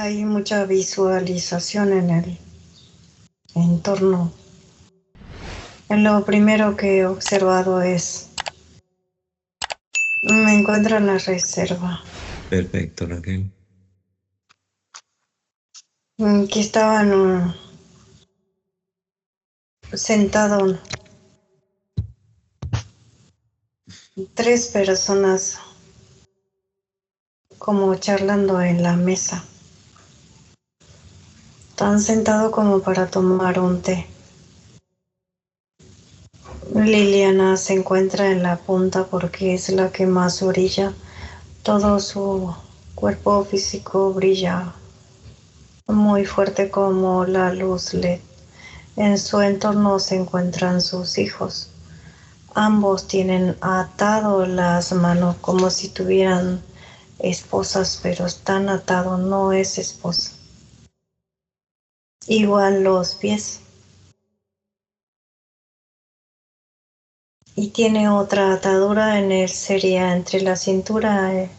Hay mucha visualización en el entorno. Lo primero que he observado es, me encuentro en la reserva, Perfecto, Raquel. que estaban sentados tres personas como charlando en la mesa. Están sentados como para tomar un té. Liliana se encuentra en la punta porque es la que más brilla. Todo su cuerpo físico brilla muy fuerte como la luz LED. En su entorno se encuentran sus hijos. Ambos tienen atado las manos como si tuvieran esposas, pero están atados, no es esposa. Igual los pies. Y tiene otra atadura en él, sería entre la cintura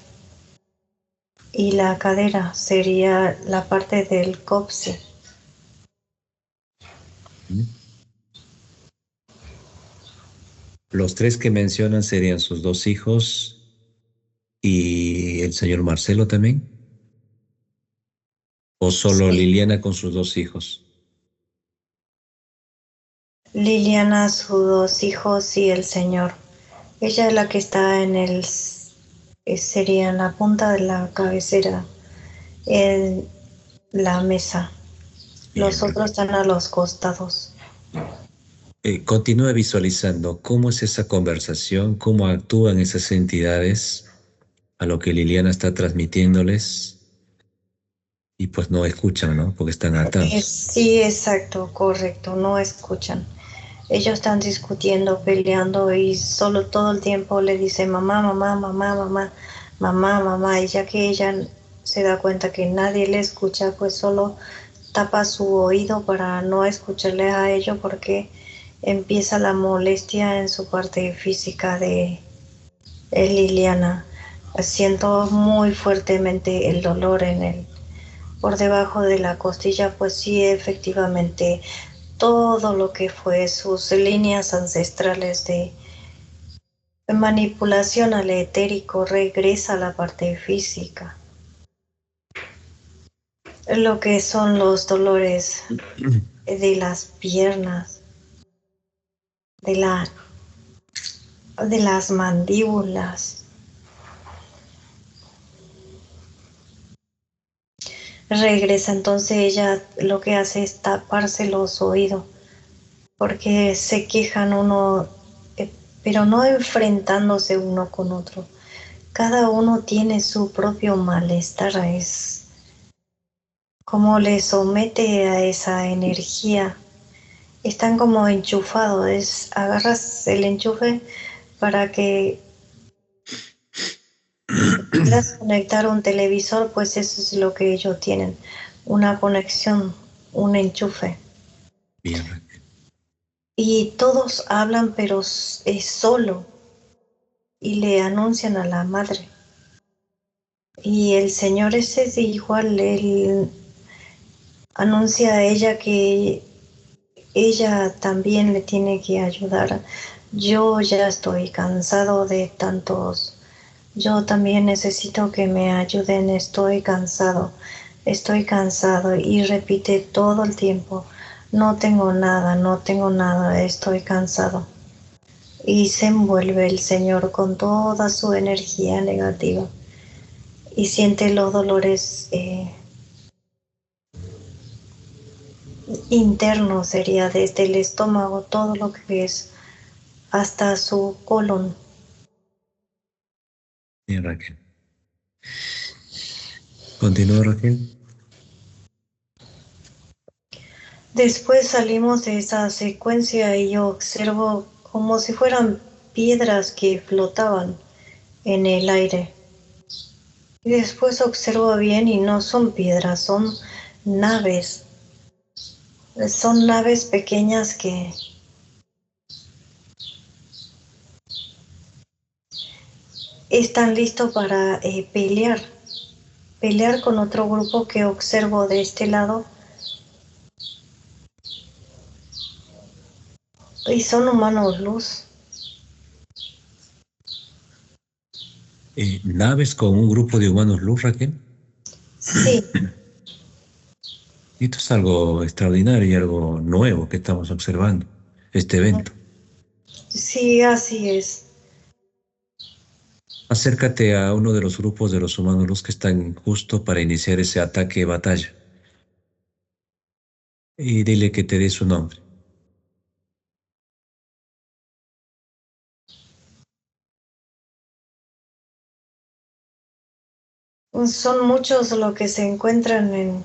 y la cadera, sería la parte del coxis. Los tres que mencionan serían sus dos hijos y el señor Marcelo también. ¿O solo Sí. Liliana con sus dos hijos? Liliana, sus dos hijos y el señor. Ella es la que está en sería en la punta de la cabecera, en la mesa. Bien, Los otros Raquel. están a los costados. Continúa visualizando cómo es esa conversación, cómo actúan esas entidades a lo que Liliana está transmitiéndoles y pues no escuchan, ¿no? Porque están atados. Sí, exacto, correcto, no escuchan. Ellos están discutiendo, peleando y solo todo el tiempo le dice mamá, mamá, mamá, mamá, mamá, mamá. Y ya que ella se da cuenta que nadie le escucha, pues solo tapa su oído para no escucharle a ellos porque empieza la molestia en su parte física de Liliana. Siento muy fuertemente el dolor en él. Por debajo de la costilla, pues sí, efectivamente, todo lo que fue sus líneas ancestrales de manipulación al etérico regresa a la parte física. Lo que son los dolores de las piernas, de, la, de las mandíbulas. Regresa, entonces ella lo que hace es taparse los oídos porque se quejan uno, pero no enfrentándose uno con otro. Cada uno tiene su propio malestar, es como le somete a esa energía. Están como enchufados, agarras el enchufe para que puedas conectar un televisor, pues eso es lo que ellos tienen, una conexión, un enchufe. Bien, Raquel. Y todos hablan, pero es solo, y le anuncian a la madre. Y el señor ese es igual, él anuncia a ella que ella también le tiene que ayudar. Yo ya estoy cansado de tantos. Yo también necesito que me ayuden. Estoy cansado y repite todo el tiempo. No tengo nada, no tengo nada, estoy cansado. Y se envuelve el Señor con toda su energía negativa y siente los dolores internos, sería desde el estómago, todo lo que es hasta su colon. Bien, Raquel. Continúa, Raquel. Después salimos de esa secuencia y yo observo como si fueran piedras que flotaban en el aire. Y después observo bien y no son piedras, son naves. Son naves pequeñas que están listos para pelear. pelear con otro grupo que observo de este lado. Y son humanos luz. ¿Naves con un grupo de humanos luz, Raquel? Sí. Esto es algo extraordinario y algo nuevo que estamos observando, este evento. Sí, así es. Acércate a uno de los grupos de los humanos luz que están justo para iniciar ese ataque de batalla y dile que te dé su nombre. Son muchos los que se encuentran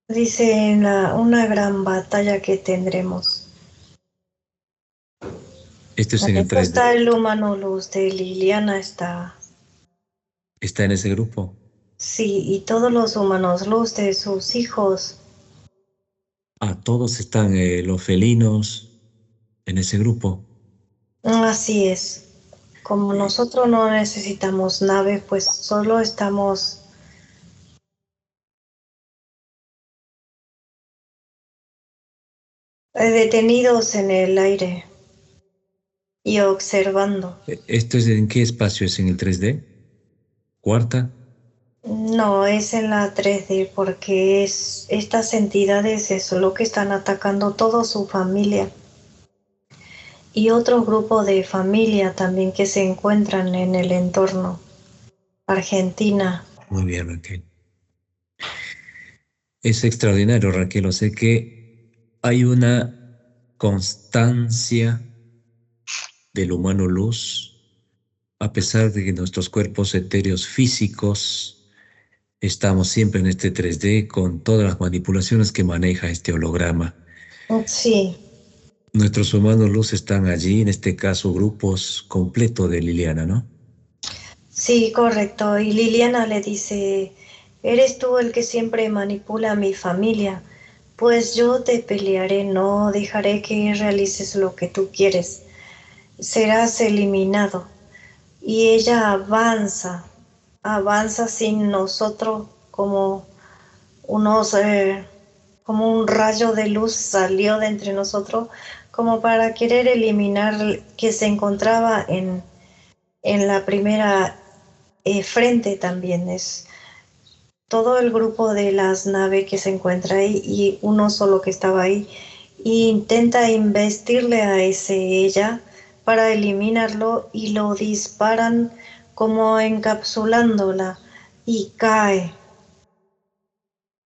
dice, en una gran batalla que tendremos. Este es En en el esto 3D. está el humano luz de Liliana, está. ¿Está en ese grupo? Sí, y todos los humanos luz de sus hijos. Todos están los felinos en ese grupo. Así es. Como nosotros no necesitamos nave, pues solo estamos detenidos en el aire y observando. ¿Esto es en qué espacio? ¿Es en el 3D? ¿Cuarta? No, es en la 3D porque estas entidades es lo que están atacando toda su familia y otro grupo de familia también que se encuentran en el entorno. Argentina. Muy bien, Raquel. Es extraordinario, Raquel. O sea que hay una constancia del humano luz, a pesar de que nuestros cuerpos etéreos físicos estamos siempre en este 3D con todas las manipulaciones que maneja este holograma. Sí, Nuestros humanos luz están allí, en este caso grupos completos de Liliana, ¿no? sí, correcto. Y Liliana le dice, eres tú el que siempre manipula a mi familia, pues yo te pelearé, no dejaré que realices lo que tú quieres. Serás eliminado. Y ella avanza, avanza sin nosotros como unos, como un rayo de luz salió de entre nosotros, como para querer eliminar que se encontraba en la primera frente también. Es todo el grupo de las naves que se encuentra ahí y uno solo que estaba ahí. Y intenta investirle a ese ella para eliminarlo y lo disparan como encapsulándola y cae.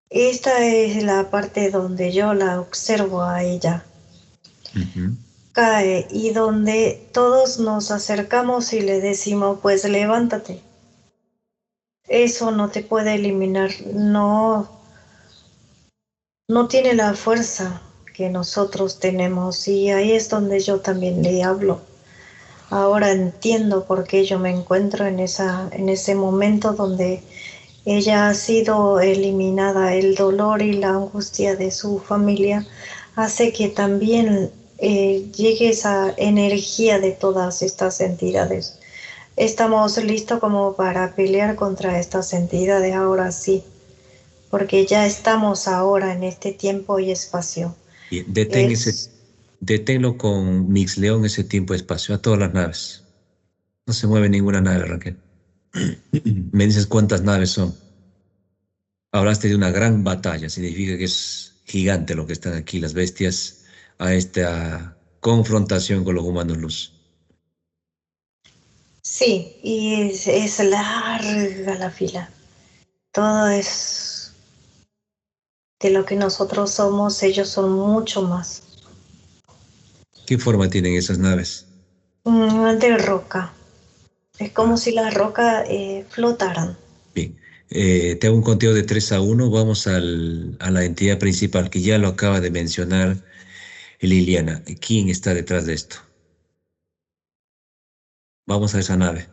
Esta es la parte donde yo la observo a ella. Ujú. Cae y donde todos nos acercamos y le decimos, pues levántate. Eso no te puede eliminar, no, no tiene la fuerza que nosotros tenemos y ahí es donde yo también le hablo. Ahora entiendo por qué yo me encuentro en ese momento donde ella ha sido eliminada. El dolor y la angustia de su familia hace que también llegue esa energía de todas estas entidades. Estamos listos como para pelear contra estas entidades ahora sí, porque ya estamos ahora en este tiempo y espacio. Y Es deténlo con Mix León ese tiempo-espacio a todas las naves. No se mueve ninguna nave, Raquel. Me dices cuántas naves son. Hablaste de una gran batalla, significa que es gigante lo que están aquí las bestias a esta confrontación con los humanos luz. sí, y es larga la fila. Todo es de lo que nosotros somos, ellos son mucho más. ¿Qué forma tienen esas naves? De roca. Es como Ah, si las rocas flotaran. bien. Te hago un conteo de 3 a 1. Vamos a la entidad principal que ya lo acaba de mencionar Liliana. ¿Quién está detrás de esto? Vamos a esa nave.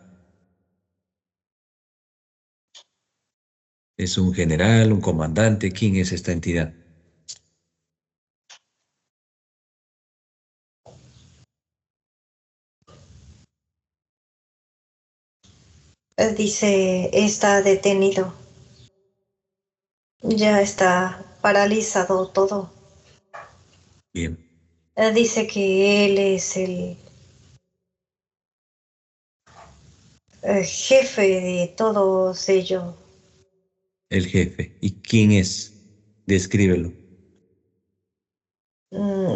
¿Es un general, un comandante? ¿Quién es esta entidad? Dice, está detenido. Ya está paralizado todo. Bien. Dice que él es el jefe de todos ellos. El jefe. ¿Y quién es? Descríbelo.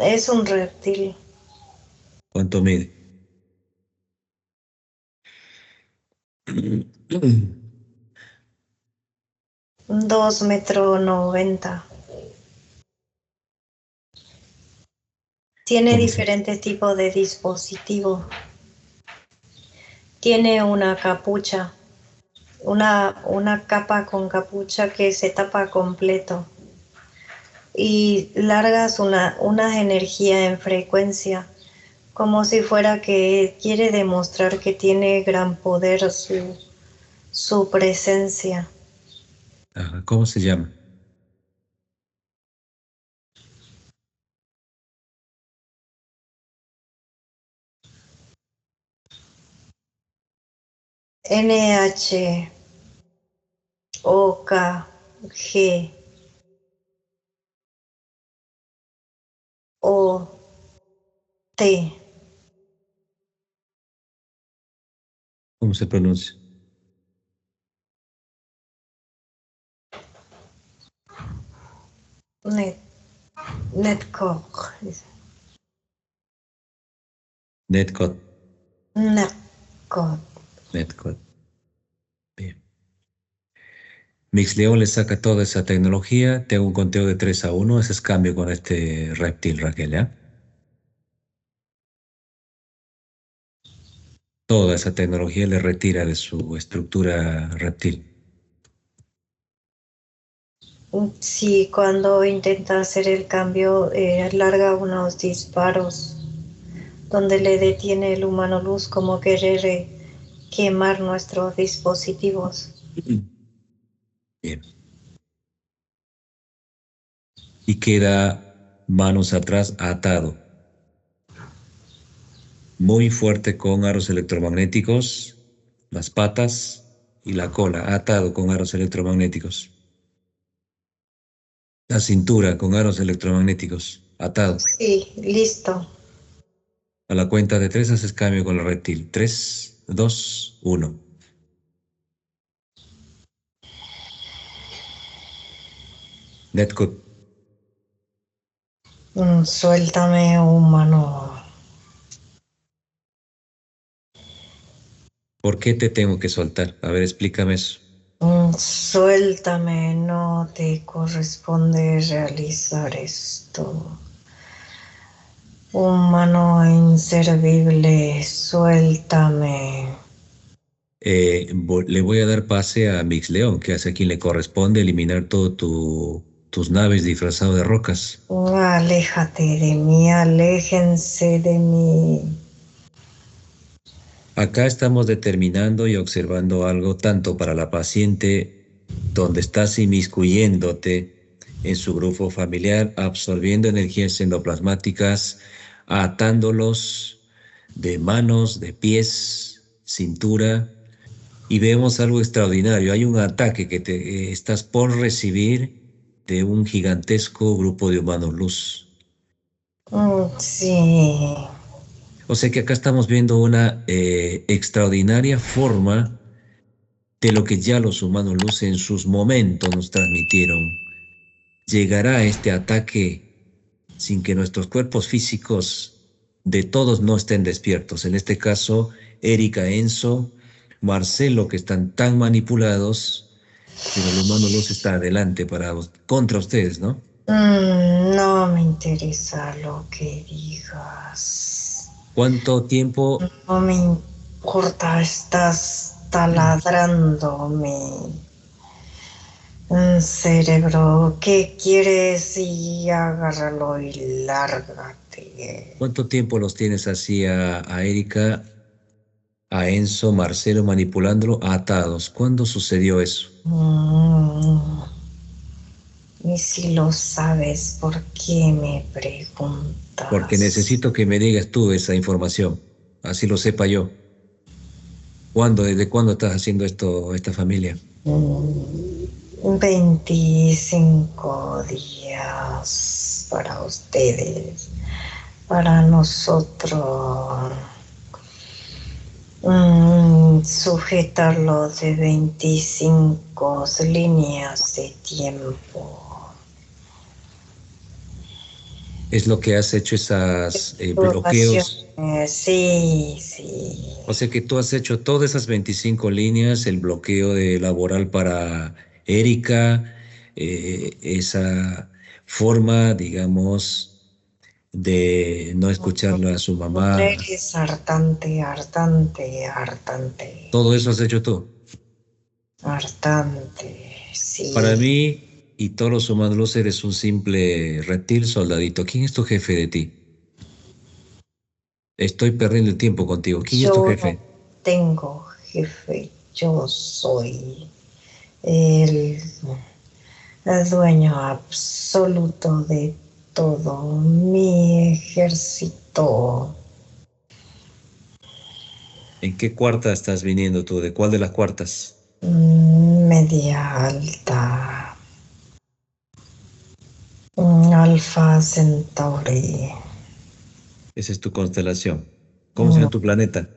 Es un reptil. ¿Cuánto mide? 2,90 m. Tiene ¿Cómo se? diferentes tipos de dispositivos. Tiene una capucha, una capa con capucha que se tapa completo y largas una energía en frecuencia, como si fuera que quiere demostrar que tiene gran poder su presencia. Ajá. ¿Cómo se llama? NHOKGOT. ¿Cómo se pronuncia? Net, Netcog. Netcode. Netcog. Netcode. Bien. Mixleón le saca toda esa tecnología. Te hago un conteo de 3 a 1. Ese es cambio con este reptil, Raquel, ¿ya? Toda esa tecnología le retira de su estructura reptil. Sí, cuando intenta hacer el cambio, larga unos disparos donde le detiene el humano luz como querer quemar nuestros dispositivos. Bien. Y queda manos atrás atado. Muy fuerte con aros electromagnéticos, las patas y la cola, atado con aros electromagnéticos. La cintura con aros electromagnéticos, atado. Sí, listo. A la cuenta de 3 haces cambio con el reptil. 3, 2, 1. Netcode. Suéltame, humano. ¿Por qué te tengo que soltar? A ver, explícame eso. Suéltame, no te corresponde realizar esto. Humano inservible, suéltame. Le voy a dar pase a Mixleón, que es a quien le corresponde eliminar todo tus naves disfrazado de rocas. Aléjate de mí, aléjense de mí. Acá estamos determinando y observando algo tanto para la paciente, donde estás inmiscuyéndote en su grupo familiar, absorbiendo energías endoplasmáticas, atándolos de manos, de pies, cintura, y vemos algo extraordinario. Hay un ataque que te estás por recibir de un gigantesco grupo de humanos luz. Sí. O sea que acá estamos viendo una extraordinaria forma de lo que ya los humanos luz en sus momentos nos transmitieron. Llegará este ataque sin que nuestros cuerpos físicos de todos no estén despiertos. En este caso, Erika, Enzo, Marcelo, que están tan manipulados, pero el humano luz está adelante contra ustedes, ¿no? No me interesa lo que digas. ¿Cuánto tiempo? No me importa, estás taladrándome. Cerebro, ¿qué quieres? Y agárralo y lárgate. ¿Cuánto tiempo los tienes así a Erika, a Enzo, Marcelo manipulándolo atados? ¿Cuándo sucedió eso? Y si lo sabes, ¿por qué me Porque preguntas? necesito que me digas tú esa información, así lo sepa yo. ¿Desde cuándo estás haciendo esto, esta familia? 25 días para ustedes, para nosotros. Sujetarlo de 25 líneas de tiempo. Es lo que has hecho esas bloqueos. Sí, sí. O sea que tú has hecho todas esas 25 líneas, el bloqueo de laboral para Erika, esa forma, digamos, de no escucharla a su mamá. Es hartante, hartante, hartante. Todo eso has hecho tú. Hartante, Para sí. mí y todos los humanos eres un simple reptil soldadito. ¿Quién es tu jefe de ti? Estoy perdiendo el tiempo contigo. ¿Quién es tu Yo no jefe? tengo jefe, yo soy el dueño absoluto de todo mi ejército. ¿En qué cuarta estás viniendo tú? ¿De cuál de las cuartas? Media alta. Alfa Centauri. Esa es tu constelación. ¿Cómo se llama tu planeta?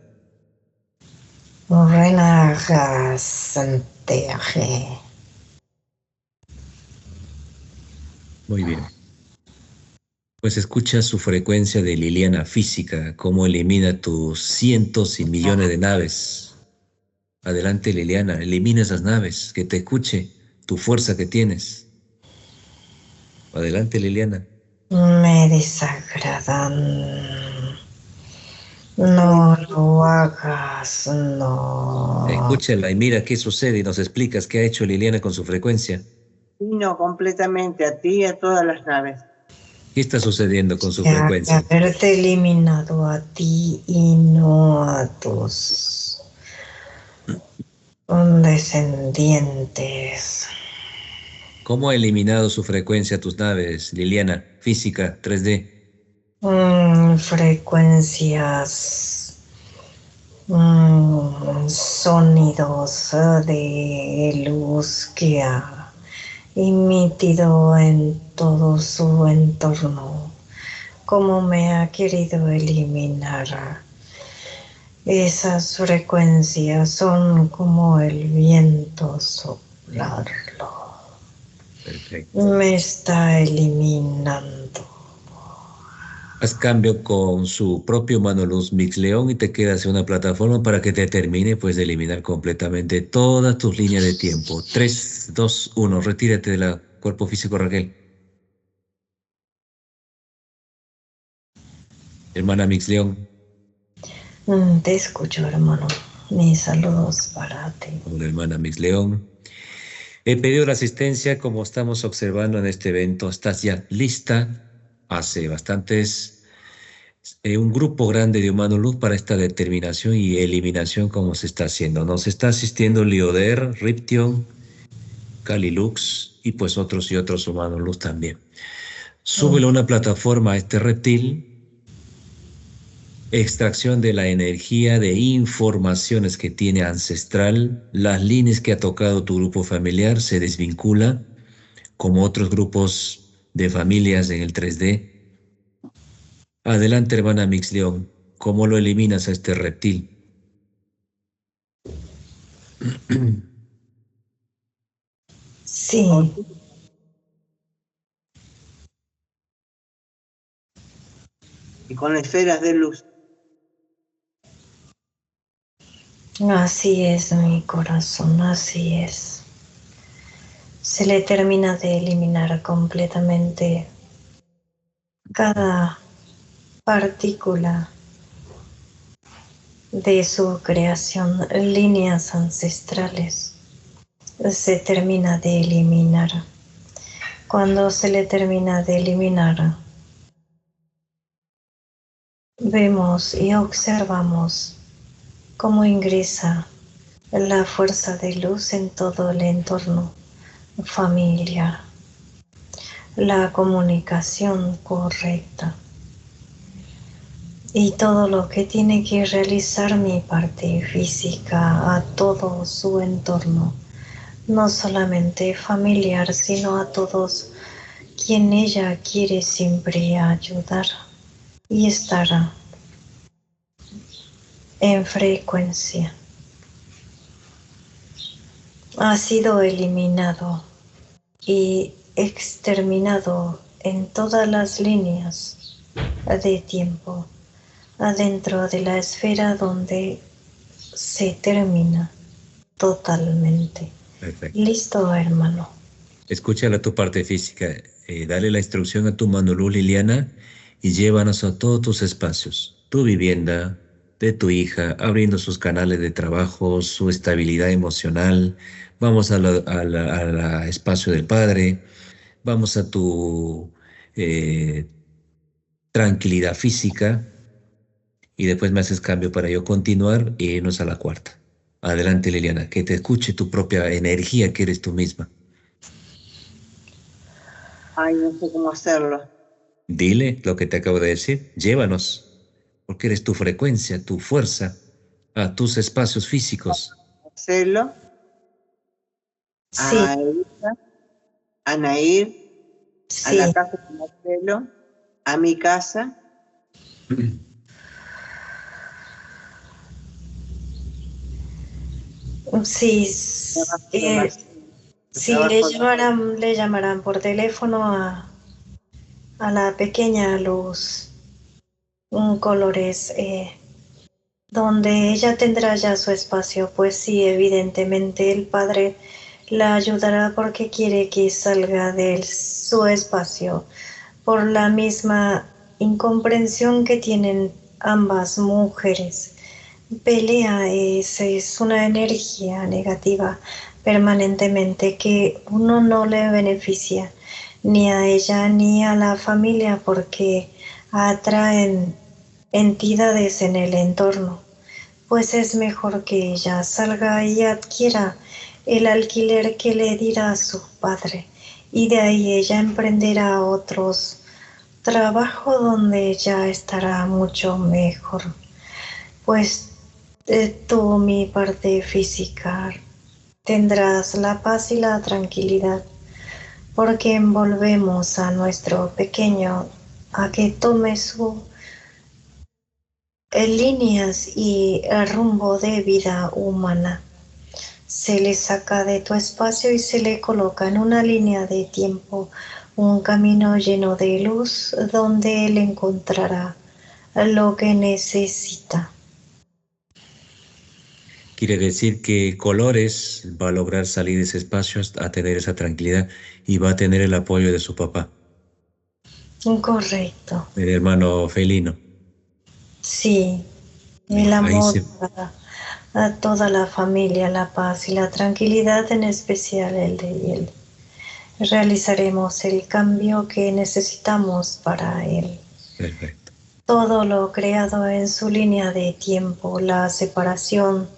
Renaga Santeje. Muy bien. Pues escucha su frecuencia de Liliana física, cómo elimina tus cientos y millones de naves. Adelante, Liliana, elimina esas naves, que te escuche tu fuerza que tienes. Adelante, Liliana. Me desagradan. No lo hagas, no. Escúchala y mira qué sucede y nos explicas qué ha hecho Liliana con su frecuencia. Vino completamente a ti y a todas las naves. ¿Qué está sucediendo con su Que frecuencia? haberte eliminado a ti y no a tus descendientes. ¿Cómo ha eliminado su frecuencia tus naves, Liliana? Física, 3D. Frecuencias, sonidos de luz que ha emitido en todo su entorno, como me ha querido eliminar. Esas frecuencias son como el viento soplarlo. Perfecto. Me está eliminando. Haz cambio con su propio mano luz Mixleón y te quedas en una plataforma para que te termine pues de eliminar completamente todas tus líneas de tiempo. 3, 2, 1. Retírate del cuerpo físico, Raquel. Hermana Mixleón. Te escucho, hermano. Mis saludos para ti. Hola, hermana Mixleón. He pedido la asistencia, como estamos observando en este evento. Estás ya lista. Hace bastantes, un grupo grande de humanos luz para esta determinación y eliminación como se está haciendo. Nos está asistiendo Lioder, Ription, Calilux y pues otros y otros humanos luz también. Súbelo a una plataforma a este reptil. Extracción de la energía de informaciones que tiene ancestral, las líneas que ha tocado tu grupo familiar se desvincula, como otros grupos de familias en el 3D. Adelante, hermana Mixleón, ¿cómo lo eliminas a este reptil? Sí. Y con esferas de luz. Así es, mi corazón, así es. Se le termina de eliminar completamente cada partícula de su creación, líneas ancestrales. Se termina de eliminar. Cuando se le termina de eliminar, vemos y observamos cómo ingresa la fuerza de luz en todo el entorno familiar, la comunicación correcta y todo lo que tiene que realizar mi parte física a todo su entorno no solamente familiar, sino a todos quien ella quiere siempre ayudar y estar en frecuencia. Ha sido eliminado y exterminado en todas las líneas de tiempo, adentro de la esfera donde se termina totalmente. Perfecto. Listo, hermano. Escúchala tu parte física. Dale la instrucción a tu Manolú, Liliana, y llévanos a todos tus espacios. Tu vivienda, de tu hija, abriendo sus canales de trabajo, su estabilidad emocional. Vamos a espacio del padre. Vamos a tu tranquilidad física. Y después me haces cambio para yo continuar e irnos a la cuarta. Adelante, Liliana, que te escuche tu propia energía, que eres tú misma. Ay, no sé cómo hacerlo. Dile lo que te acabo de decir, llévanos, porque eres tu frecuencia, tu fuerza, a tus espacios físicos. Hacerlo Sí, a Elisa, a Nair, a la sí, casa de Marcelo, a mi casa. sí, sí, Trabajo le llamarán por teléfono a la pequeña luz, un colores, donde ella tendrá ya su espacio, pues sí, evidentemente el padre la ayudará porque quiere que salga de su espacio por la misma incomprensión que tienen ambas mujeres. Pelea es una energía negativa permanentemente que uno no le beneficia ni a ella ni a la familia porque atraen entidades en el entorno. Pues es mejor que ella salga y adquiera el alquiler que le dirá su padre y de ahí ella emprenderá otros trabajo donde ella estará mucho mejor. Pues tú, mi parte física, tendrás la paz y la tranquilidad, porque envolvemos a nuestro pequeño a que tome su líneas y el rumbo de vida humana. Se le saca de tu espacio y se le coloca en una línea de tiempo, un camino lleno de luz donde él encontrará lo que necesita. Quiere decir que Colores va a lograr salir de ese espacio a tener esa tranquilidad y va a tener el apoyo de su papá, Correcto. el hermano felino. Sí, el Bien, ahí amor se... a toda la familia, la paz y la tranquilidad, en especial el de él. Realizaremos el cambio que necesitamos para él. Perfecto. Todo lo creado en su línea de tiempo, la separación,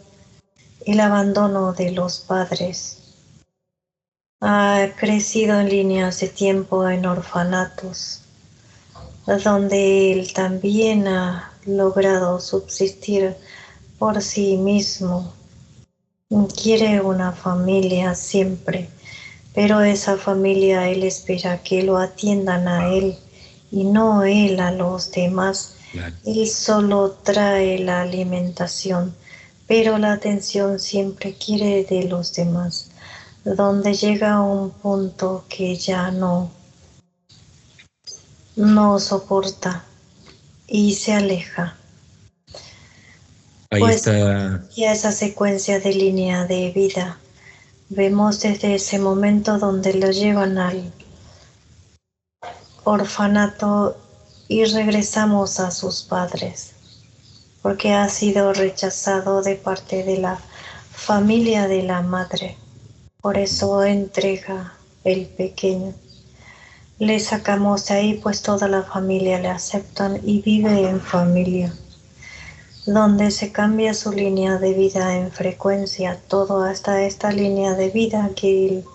el abandono de los padres, ha crecido en líneas de tiempo en orfanatos, donde él también ha logrado subsistir por sí mismo. Quiere una familia siempre, pero esa familia él espera que lo atiendan a él y no él a los demás. Claro. Él solo trae la alimentación, pero la atención siempre quiere de los demás, donde llega a un punto que ya no soporta y se aleja. Ahí Pues está. ya esa secuencia de línea de vida vemos desde ese momento donde lo llevan al orfanato y regresamos a sus padres, porque ha sido rechazado de parte de la familia de la madre. Por eso entrega el pequeño. Le sacamos de ahí, pues toda la familia le aceptan y vive en familia, donde se cambia su línea de vida en frecuencia, todo hasta esta línea de vida que él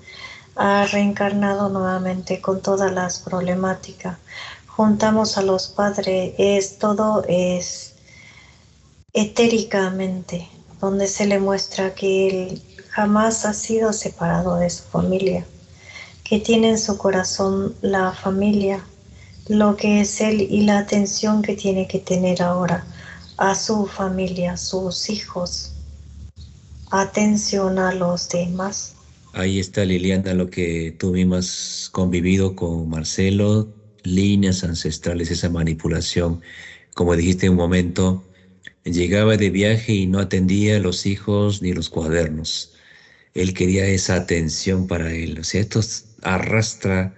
ha reencarnado nuevamente con todas las problemáticas. Juntamos a los padres, todo es etéricamente, donde se le muestra que él jamás ha sido separado de su familia, que tiene en su corazón la familia, lo que es él y la atención que tiene que tener ahora a su familia, sus hijos, atención a los demás. Ahí está, Liliana, lo que tú misma has convivido con Marcelo, líneas ancestrales, esa manipulación. Como dijiste en un momento, llegaba de viaje y no atendía a los hijos ni los cuadernos. Él quería esa atención para él. O sea, esto arrastra,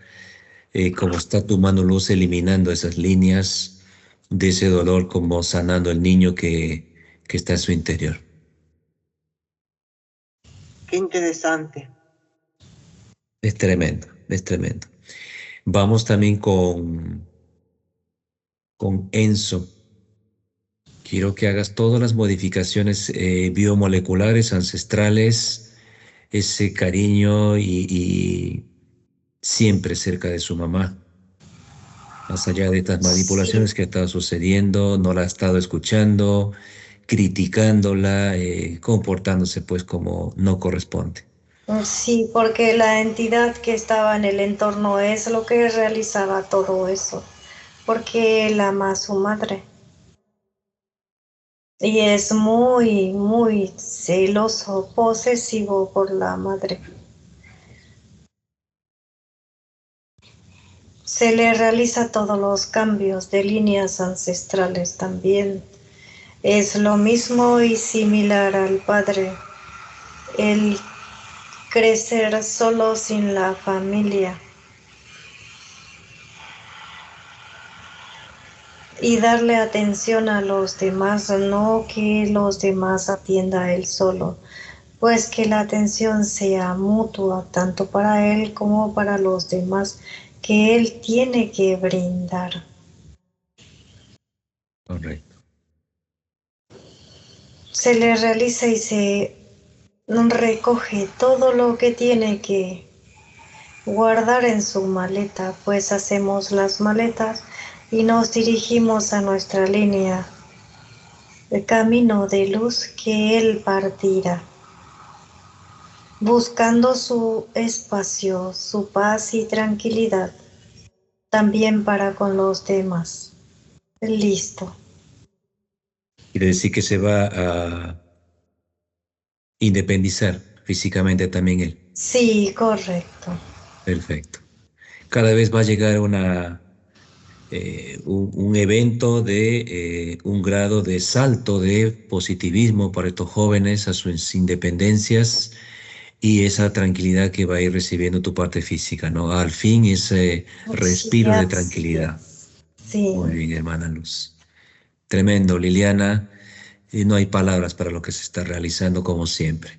como está tu mano luz, eliminando esas líneas de ese dolor, como sanando el niño que está en su interior. Qué interesante. Es tremendo, es tremendo. Vamos también con Enzo. Quiero que hagas todas las modificaciones biomoleculares, ancestrales, ese cariño y siempre cerca de su mamá. Más allá de estas manipulaciones que ha estado sucediendo, no la ha estado escuchando, criticándola, comportándose pues como no corresponde. Sí, porque la entidad que estaba en el entorno es lo que realizaba todo eso, porque él ama a su madre. Y es muy, muy celoso, posesivo por la madre. Se le realiza todos los cambios de líneas ancestrales también. Es lo mismo y similar al padre. El crecer solo sin la familia. Y darle atención a los demás, no que los demás atienda a él solo. Pues que la atención sea mutua, tanto para él como para los demás, que él tiene que brindar. Correcto. Se le realiza y se recoge todo lo que tiene que guardar en su maleta, pues hacemos las maletas y nos dirigimos a nuestra línea de camino de luz que él partirá, buscando su espacio, su paz y tranquilidad, también para con los demás. Listo. Quiere decir que se va a independizar físicamente también él. Sí, correcto. Perfecto. Cada vez va a llegar un evento de un grado de salto de positivismo para estos jóvenes a sus independencias y esa tranquilidad que va a ir recibiendo tu parte física, ¿no? Al fin ese respiro de tranquilidad. Sí. Muy bien, hermana Luz. Tremendo, Liliana. No hay palabras para lo que se está realizando como siempre.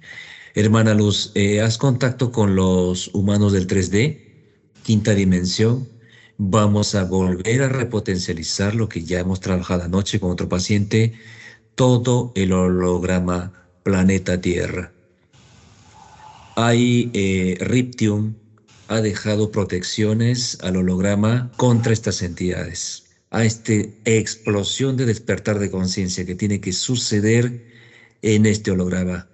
Hermana Luz, ¿haz contacto con los humanos del 3D, quinta dimensión? Vamos a volver a repotencializar lo que ya hemos trabajado anoche con otro paciente, todo el holograma planeta Tierra. Riptium ha dejado protecciones al holograma contra estas entidades, a esta explosión de despertar de conciencia que tiene que suceder en este holograma.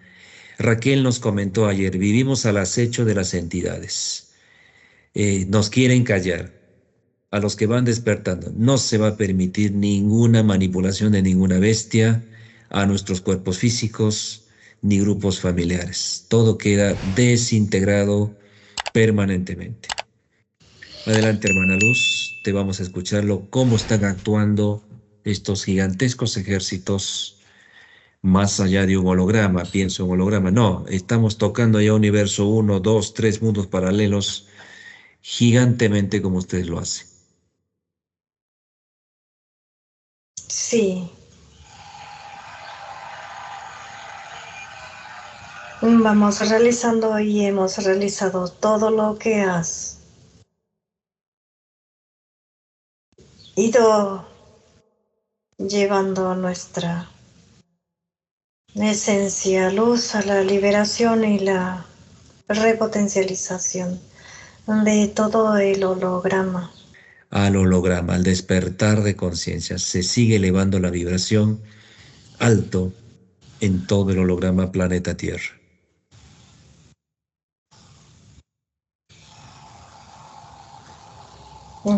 Raquel nos comentó ayer, vivimos al acecho de las entidades. Nos quieren callar. A los que van despertando, no se va a permitir ninguna manipulación de ninguna bestia a nuestros cuerpos físicos ni grupos familiares. Todo queda desintegrado permanentemente. Adelante, hermana Luz, te vamos a escucharlo, cómo están actuando estos gigantescos ejércitos más allá de un holograma, pienso un holograma. No, estamos tocando ya universo 1, 2, 3 mundos paralelos gigantemente como ustedes lo hacen. Sí. Vamos realizando y hemos realizado todo lo que has ido llevando nuestra esencia, luz a la liberación y la repotencialización de todo el holograma. Al holograma, al despertar de conciencia, se sigue elevando la vibración alto en todo el holograma planeta Tierra.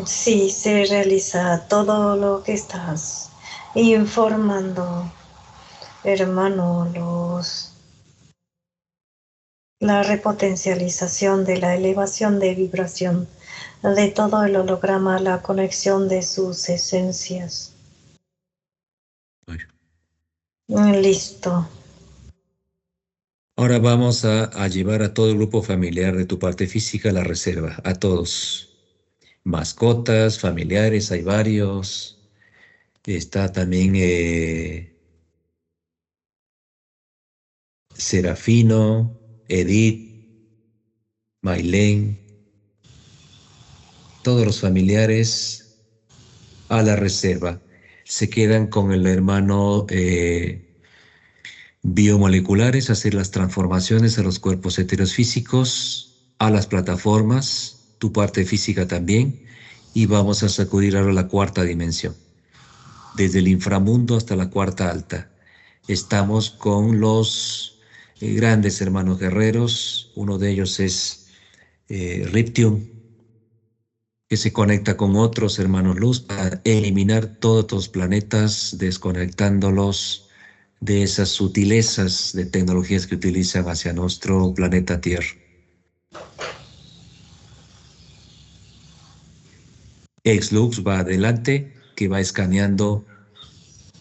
Sí, se realiza todo lo que estás informando, hermano, la repotencialización de la elevación de vibración de todo el holograma, la conexión de sus esencias. Listo. Ahora vamos a llevar a todo el grupo familiar de tu parte física a la reserva, a todos. Mascotas, familiares, hay varios. Está también Serafino, Edith, Mailén, todos los familiares a la reserva. Se quedan con el hermano biomoleculares, hacer las transformaciones a los cuerpos etéreos físicos, a las plataformas, tu parte física también, y vamos a sacudir ahora la cuarta dimensión, desde el inframundo hasta la cuarta alta. Estamos con los grandes hermanos guerreros, uno de ellos es Riptium, que se conecta con otros hermanos luz para eliminar todos los planetas, desconectándolos de esas sutilezas de tecnologías que utilizan hacia nuestro planeta Tierra. Exlux va adelante, que va escaneando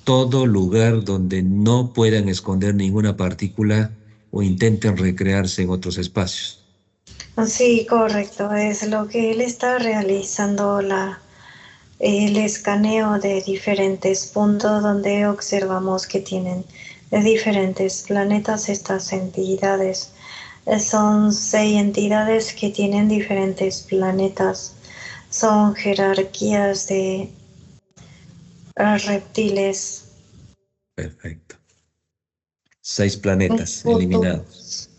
todo lugar donde no puedan esconder ninguna partícula o intenten recrearse en otros espacios. Sí, correcto. Es lo que él está realizando, el escaneo de diferentes puntos donde observamos que tienen diferentes planetas estas entidades. Son 6 entidades que tienen diferentes planetas. Son jerarquías de reptiles. Perfecto. 6 planetas eliminados.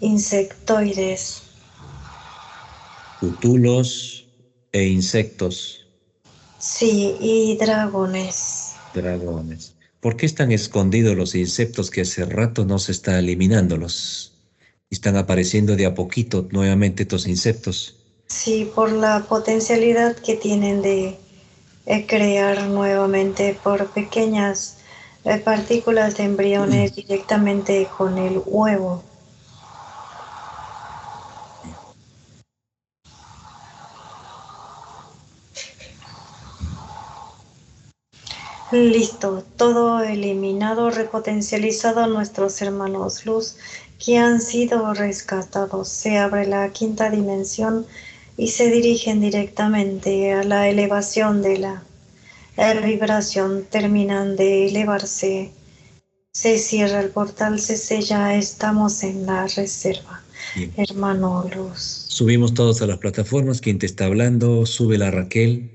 Insectoides. Cutulos e insectos. Sí, y dragones. Dragones. ¿Por qué están escondidos los insectos que hace rato no se está eliminándolos? Están apareciendo de a poquito nuevamente estos insectos. Sí, por la potencialidad que tienen de crear nuevamente por pequeñas partículas de embriones directamente con el huevo. Listo, todo eliminado, repotencializado, nuestros hermanos luz que han sido rescatados. Se abre la quinta dimensión y se dirigen directamente a la elevación de la vibración. Terminan de elevarse, se cierra el portal, se sella, estamos en la reserva. Bien. Hermano luz. Subimos todos a las plataformas. ¿Quién te está hablando? Sube la Raquel.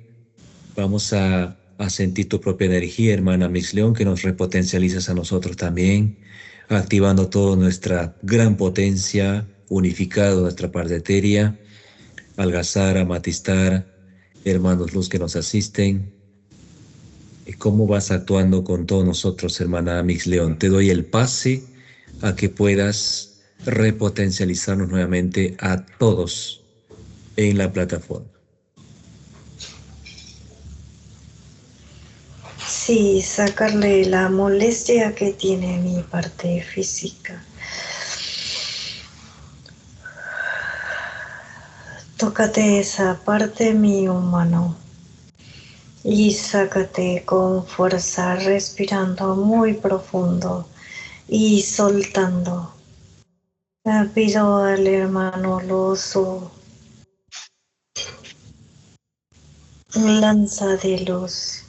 Vamos a sentir tu propia energía, hermana Mix León, que nos repotencializas a nosotros también, activando toda nuestra gran potencia, unificado nuestra parte etérea, Algazar, Amatistar, hermanos luz que nos asisten. ¿Cómo vas actuando con todos nosotros, hermana Mix León? Te doy el pase a que puedas repotencializarnos nuevamente a todos en la plataforma. Sí, sacarle la molestia que tiene mi parte física. Tócate esa parte, mi humano, y sácate con fuerza, respirando muy profundo y soltando. Pido al hermano luz su lanza de luz,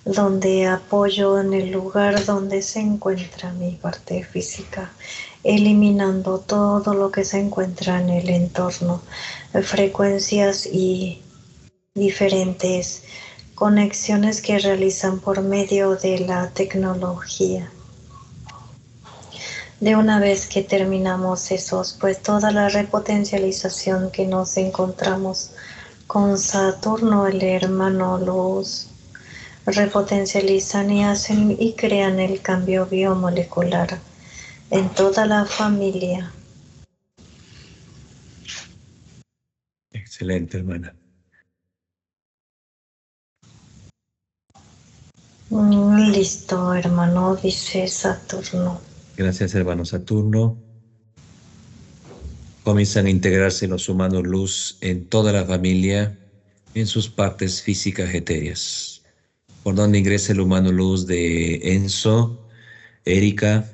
donde apoyo en el lugar donde se encuentra mi parte física, eliminando todo lo que se encuentra en el entorno, frecuencias y diferentes conexiones que realizan por medio de la tecnología. De una vez que terminamos esos, pues toda la repotencialización que nos encontramos con Saturno, el hermano luz, repotencializan y hacen y crean el cambio biomolecular en toda la familia. Excelente, hermana. Listo, hermano, dice Saturno. Gracias, hermano Saturno. Comienzan a integrarse los humanos luz en toda la familia, en sus partes físicas etéreas. Por donde ingresa el humano luz de Enzo, Erika,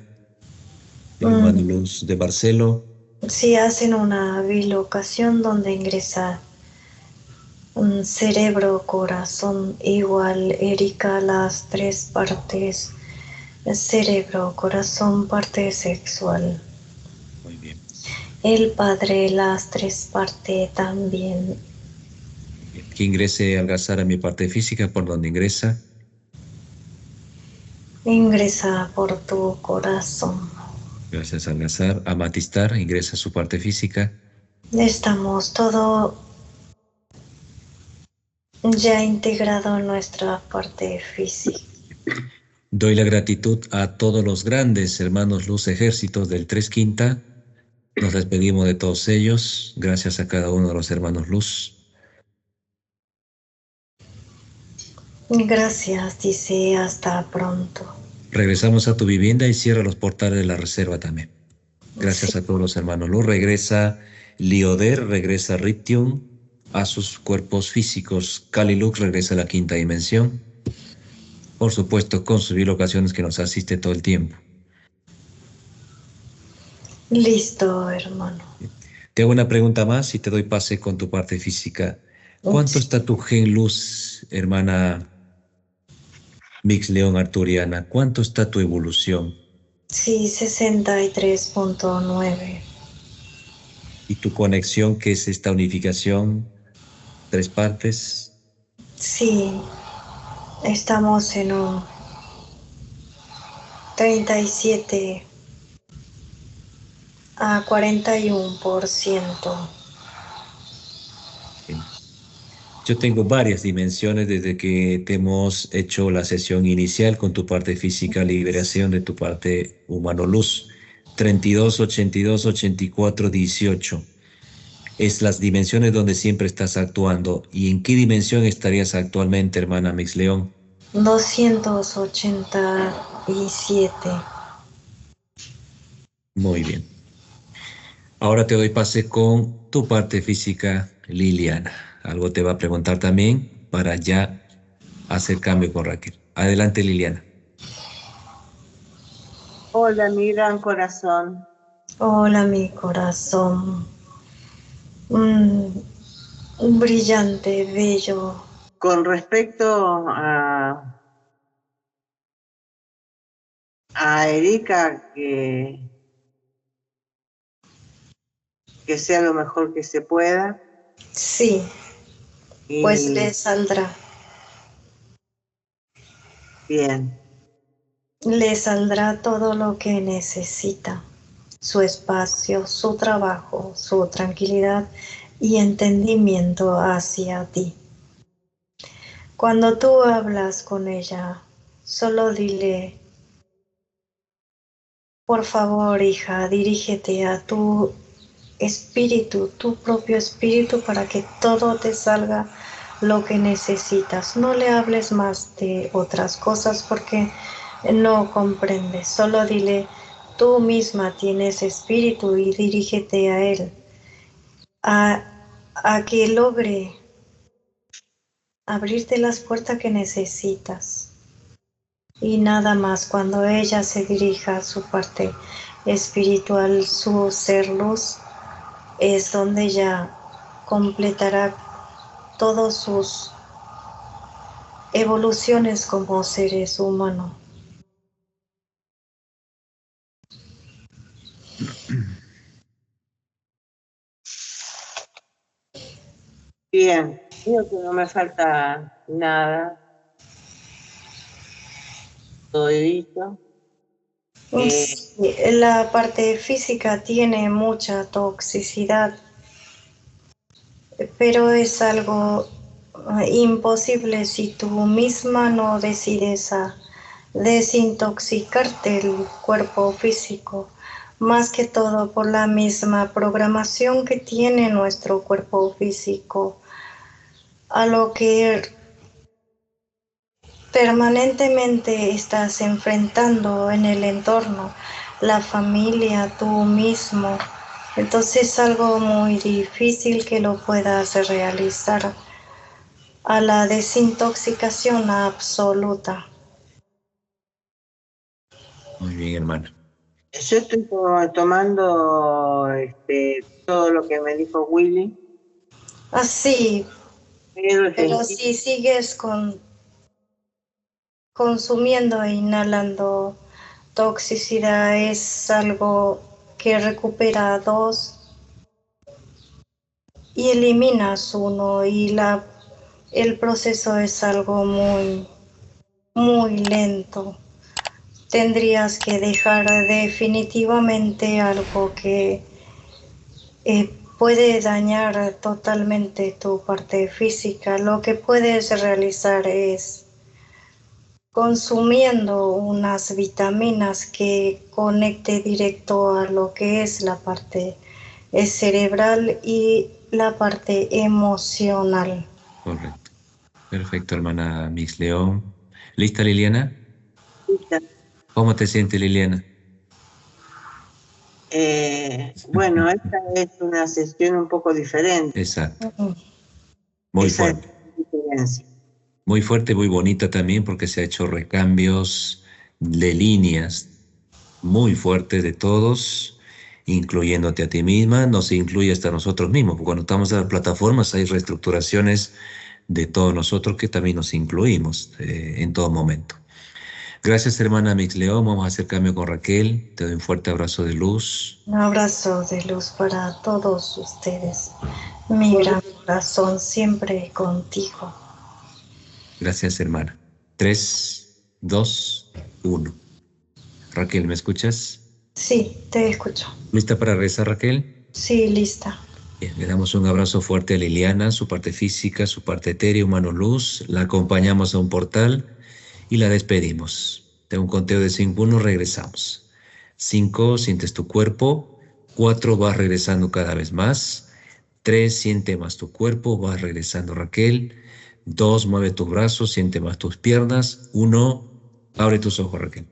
el humano luz de Marcelo. Sí, hacen una bilocación donde ingresa un cerebro, corazón, igual Erika, las tres partes, cerebro, corazón, parte sexual. Muy bien. El padre, las tres partes también. Que ingrese Algazar a mi parte física, por donde ingresa. Ingresa por tu corazón. Gracias, Algazar. Amatistar ingresa a su parte física. Estamos todo ya integrado en nuestra parte física. Doy la gratitud a todos los grandes hermanos luz ejércitos del 3/5. Nos despedimos de todos ellos. Gracias a cada uno de los hermanos luz. Gracias, dice, hasta pronto. Regresamos a tu vivienda y cierra los portales de la reserva también. Gracias Sí. a todos los hermanos luz. Regresa Lioder, regresa Riptium a sus cuerpos físicos. Kalilux regresa a la 5ª dimensión. Por supuesto, con sus bilocaciones que nos asiste todo el tiempo. Listo, hermano. Te hago una pregunta más y te doy pase con tu parte física. ¿Cuánto está tu gen luz, hermana Mix León Arturiana? ¿Cuánto está tu evolución? Sí, 63.9. ¿Y tu conexión, qué es esta unificación? 3 partes. Sí, estamos en un 37 a 41%. Yo tengo varias dimensiones desde que te hemos hecho la sesión inicial con tu parte física, liberación de tu parte humano luz. 32, 82, 84, 18. Es las dimensiones donde siempre estás actuando. ¿Y en qué dimensión estarías actualmente, hermana Mix León? 287. Muy bien. Ahora te doy pase con tu parte física, Liliana. Algo te va a preguntar también para ya hacer cambio con Raquel. Adelante, Liliana. Hola, mi gran corazón. Hola, mi corazón. Brillante, bello. Con respecto a Erika, que sea lo mejor que se pueda. Sí, pues le saldrá. Bien. Le saldrá todo lo que necesita. Su espacio, su trabajo, su tranquilidad y entendimiento hacia ti. Cuando tú hablas con ella, solo dile: por favor, hija, dirígete a tu espíritu, tu propio espíritu, para que todo te salga lo que necesitas. No le hables más de otras cosas porque no comprendes. Solo dile: tú misma tienes espíritu, y dirígete a él, a que logre abrirte las puertas que necesitas. Y nada más. Cuando ella se dirija a su parte espiritual, su ser luz, es donde ella completará todas sus evoluciones como seres humanos. Bien, creo que no me falta nada. Todo dicho. Sí, la parte física tiene mucha toxicidad, pero es algo imposible si tú misma no decides a desintoxicarte el cuerpo físico, más que todo por la misma programación que tiene nuestro cuerpo físico, a lo que permanentemente estás enfrentando en el entorno, la familia, tú mismo. Entonces es algo muy difícil que lo puedas realizar a la desintoxicación absoluta. Muy bien, hermana. Yo estoy tomando todo lo que me dijo Willy. Así, pero si sigues consumiendo e inhalando toxicidad, es algo que recupera dos y eliminas uno, y el proceso es algo muy, muy lento. Tendrías que dejar definitivamente algo que puede dañar totalmente tu parte física. Lo que puedes realizar es consumiendo unas vitaminas que conecte directo a lo que es la parte cerebral y la parte emocional. Correcto. Perfecto, hermana Mix León. ¿Lista, Liliana? Lista. ¿Cómo te sientes, Liliana? Bueno, esta es una sesión un poco diferente. Exacto. Muy fuerte. Muy fuerte, muy bonita también, porque se ha hecho recambios de líneas muy fuertes de todos, incluyéndote a ti misma, nos incluye hasta nosotros mismos, porque cuando estamos en las plataformas hay reestructuraciones de todos nosotros que también nos incluimos en todo momento. Gracias, hermana Mix León. Vamos a hacer cambio con Raquel. Te doy un fuerte abrazo de luz. Un abrazo de luz para todos ustedes. Mi gran corazón siempre contigo. Gracias, hermana. 3, 2, 1. Raquel, ¿me escuchas? Sí, te escucho. ¿Lista para rezar, Raquel? Sí, lista. Bien, le damos un abrazo fuerte a Liliana, su parte física, su parte etérea, humano luz. La acompañamos a un portal y la despedimos. De un conteo de 5, 1, regresamos. 5, sientes tu cuerpo. 4, vas regresando cada vez más. 3, siente más tu cuerpo, vas regresando, Raquel. 2, mueve tus brazos, siente más tus piernas. 1, abre tus ojos, Raquel.